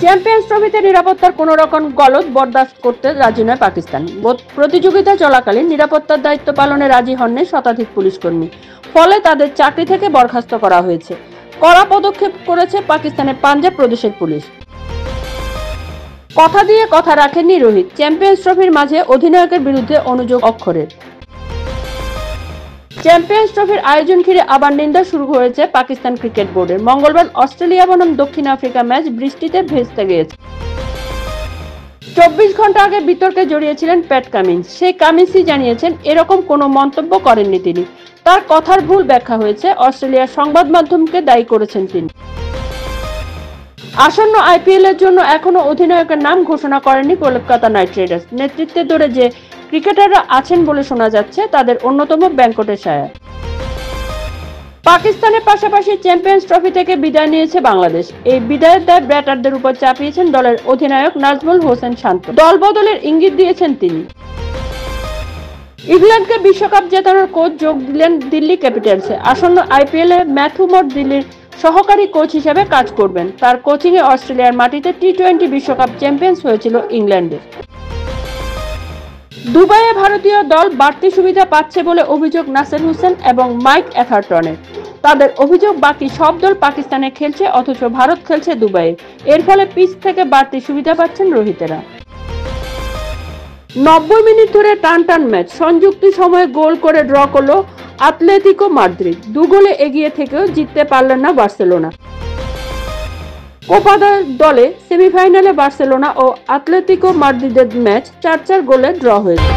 Champions ট্রফিতে নিরাপত্তার কোনো রকম গলদ বরদাস্ত করতে রাজি নয় পাকিস্তান। প্রতিযোগিতা চলাকালীন নিরাপত্তার দায়িত্ব পালনে রাজি হননি শতাধিক পুলিশকর্মী, ফলে তাদের চাকরি থেকে বরখাস্ত করা হয়েছে। কড়া পদক্ষেপ করেছে পাকিস্তানের পাঞ্জাব প্রদেশের পুলিশ। কথা দিয়ে কথা রাখেননি রোহিত, চ্যাম্পিয়ন্স ট্রফির মাঝে অধিনায়কের বিরুদ্ধে অনুযোগ অক্ষরের। চ্যাম্পিয়ন্স ট্রফির আয়োজন ঘিরে আবার নিন্দা শুরু হয়েছে পাকিস্তান ক্রিকেট বোর্ডের। মঙ্গলবার অস্ট্রেলিয়া বনাম দক্ষিণ আফ্রিকা ম্যাচ বৃষ্টিতে ভেস্তে গিয়েছে। 24 ঘন্টা আগে বিতর্কে জড়িয়েছিলেন প্যাট কামিন্স। সেই কামিন্সই জানিয়েছেন এরকম কোনো মন্তব্য করেননি তিনি। তার কথার ভুল ব্যাখ্যা হয়েছে, অস্ট্রেলিয়ার সংবাদ মাধ্যমকে দায়ী করেছেন তিনি। আসন্ন আইপিএল এর জন্য এখনো অধিনায়কের নাম ঘোষণা করেনি কলকাতা নাইট রাইডার্স। নেতৃত্বে ধরে যে ক্রিকেটাররা আছেন বলে শোনা যাচ্ছে তাদের অন্যতম ভেঙ্কটেশ আয়ার। পাকিস্তানের পাশাপাশি চ্যাম্পিয়ন্স ট্রফি থেকে বিদায় নিয়েছে বাংলাদেশ। এই বিদায়ের দায় ব্যাটারদের উপর চাপিয়েছেন দলের অধিনায়ক নাজমুল হোসেন শান্ত। দল বদলের ইঙ্গিত দিয়েছেন তিনি। ইংল্যান্ডকে বিশ্বকাপ জেতানোর কোচ যোগ দিলেন দিল্লি ক্যাপিটালসে। আসন্ন আইপিএল এ ম্যাথু মড দিল্লির সহকারী কোচ হিসেবে কাজ করবেন। তার কোচিংয়ে অস্ট্রেলিয়ার মাটিতে টি-20 বিশ্বকাপ চ্যাম্পিয়ন্স হয়েছিল ইংল্যান্ডে। দুবাইয়ে ভারতীয় দল বাড়তি সুবিধা পাচ্ছে বলে অভিযোগ নাসির হোসেন এবং মাইক এথারটনের। তাদের অভিযোগ, বাকি সব দল পাকিস্তানে খেলছে অথচ ভারত খেলছে দুবাইয়ে। এর ফলে পিচ থেকে বাড়তি সুবিধা পাচ্ছেন রোহিতেরা। 90 মিনিট ধরে টান ম্যাচ, সংযুক্ত সময়ে গোল করে ড্র করলো আতলেতিকো মাদ্রিদ। 2 গোলে এগিয়ে থেকেও জিততে পারলেন না বার্সেলোনা। কোপা দলে সেমিফাইনালে বার্সেলোনা ও আতলেতিকো মাদ্রিদের ম্যাচ 4-4 গোলে ড্র হয়েছে।